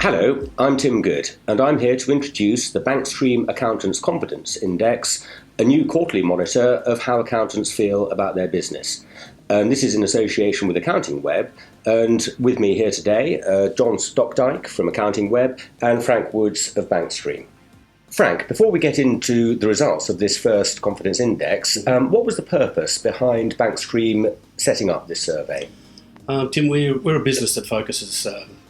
Hello, I'm Tim Good, and I'm here to introduce the Bankstream Accountants Competence Index, a new quarterly monitor of how accountants feel about their business. And this is in association with Accounting Web, and with me here today, John Stockdyke from Accounting Web and Frank Woods of Bankstream. Frank, before we get into the results of this first confidence index, what was the purpose behind Bankstream setting up this survey? Tim, we're a business that focuses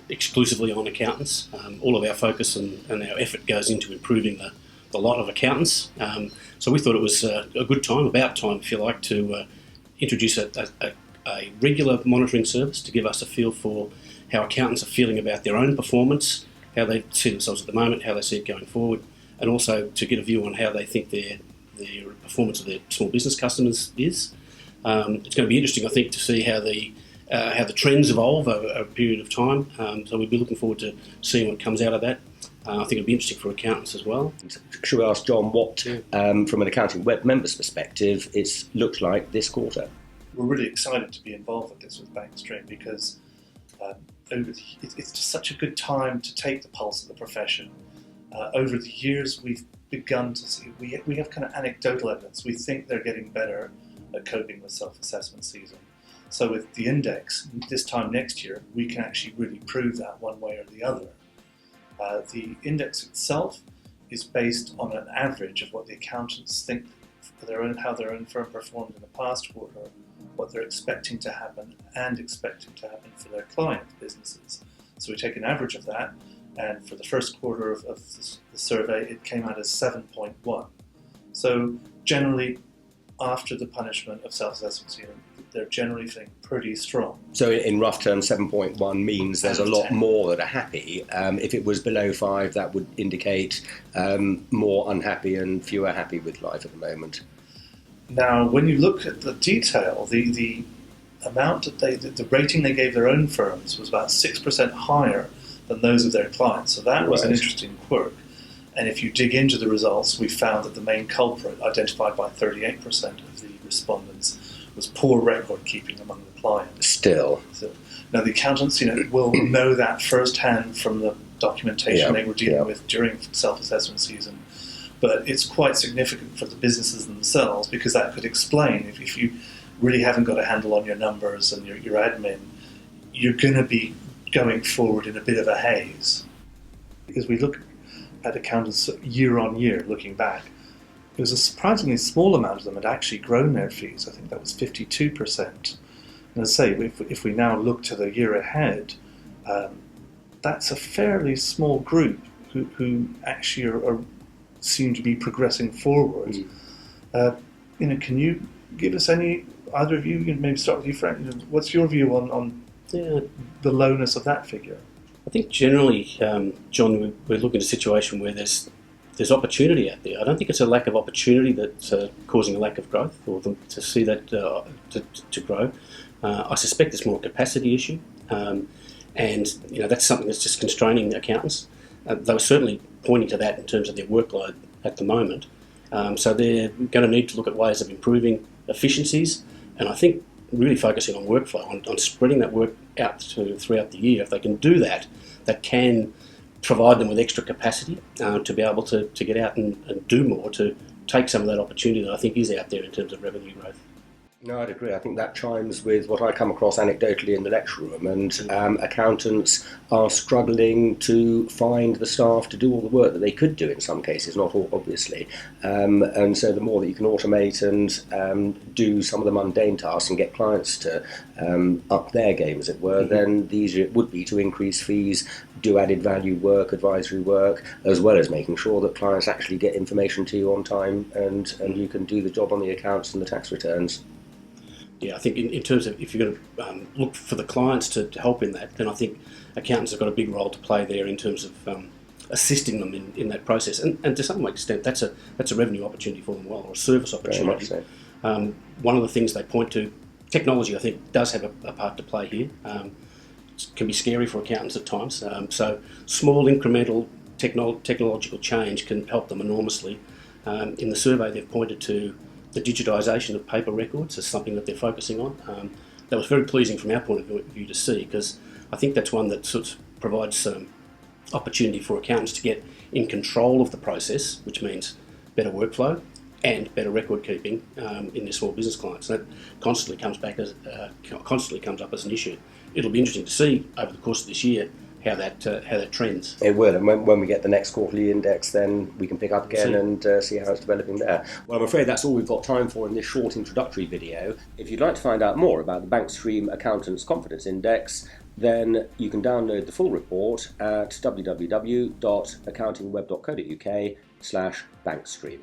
exclusively on accountants. All of our focus and our effort goes into improving the lot of accountants. So we thought it was a good time, about time if you like, to introduce a regular monitoring service to give us a feel for how accountants are feeling about their own performance, how they see themselves at the moment, how they see it going forward, and also to get a view on how they think their performance of their small business customers is. It's going to be interesting, I think, to see how the trends evolve over a period of time. So we'll be looking forward to seeing what comes out of that. I think it'll be interesting for accountants as well. Should we ask John what, from an Accounting Web member's perspective, it's looked like this quarter? We're really excited to be involved with this with Bankstream because it's just such a good time to take the pulse of the profession. Over the years, we've begun to see, we have kind of anecdotal evidence. We think they're getting better at coping with self-assessment season. So with the index, this time next year, we can actually really prove that one way or the other. The index itself is based on an average of what the accountants think for how their own firm performed in the past quarter, what they're expecting to happen and expecting to happen for their client businesses. So we take an average of that, and for the first quarter of the survey, it came out as 7.1. So generally, after the punishment of self-assessment season, they're generally feeling pretty strong. So in rough terms, 7.1 means there's a lot more that are happy. If it was below 5, that would indicate more unhappy and fewer happy with life at the moment. Now, when you look at the detail, the amount that the rating they gave their own firms was about 6% higher than those of their clients. So that was an interesting quirk. And if you dig into the results, we found that the main culprit, identified by 38% of the respondents, was poor record keeping among the clients. Still. So, now the accountants, will know that firsthand from the documentation they were dealing with during self-assessment season. But it's quite significant for the businesses themselves because that could explain if you really haven't got a handle on your numbers and your admin, you're going to be going forward in a bit of a haze. Because we look at accountants year on year, looking back, it was a surprisingly small amount of them had actually grown their fees. I think that was 52%. And as I say, if we now look to the year ahead, that's a fairly small group who actually are seem to be progressing forward. Can you give us either of you, maybe start with you, Frank, what's your view on the lowness of that figure? I think generally, John, we're looking at a situation where there's opportunity out there. I don't think it's a lack of opportunity that's causing a lack of growth or them to see that to grow. I suspect it's more a capacity issue, and that's something that's just constraining the accountants. They were certainly pointing to that in terms of their workload at the moment. So they're going to need to look at ways of improving efficiencies, and I think really focusing on workflow, on spreading that work out throughout the year. If they can do that, that can provide them with extra capacity to be able to get out and do more, to take some of that opportunity that I think is out there in terms of revenue growth. No, I'd agree. I think that chimes with what I come across anecdotally in the lecture room, and accountants are struggling to find the staff to do all the work that they could do in some cases, not all, obviously. And so the more that you can automate and do some of the mundane tasks and get clients to up their game, as it were, then the easier it would be to increase fees, do added value work, advisory work, as well as making sure that clients actually get information to you on time and you can do the job on the accounts and the tax returns. Yeah, I think in terms of if you're going to look for the clients to help in that, then I think accountants have got a big role to play there in terms of assisting them in that process. And to some extent, that's a revenue opportunity for them, or a service opportunity. Very much so. One of the things they point to, technology, I think, does have a part to play here. It can be scary for accountants at times. So small incremental technological change can help them enormously. In the survey, they've pointed to the digitisation of paper records as something that they're focusing on. That was very pleasing from our point of view to see, because I think that's one that sort of provides opportunity for accountants to get in control of the process, which means better workflow and better record keeping in their small business clients. That constantly comes up as an issue. It'll be interesting to see over the course of this year how that trends. It will, and when we get the next quarterly index, then we can pick up again and see how it's developing there. Well, I'm afraid that's all we've got time for in this short introductory video. If you'd like to find out more about the Bankstream Accountants Confidence Index, then you can download the full report at www.accountingweb.co.uk/Bankstream.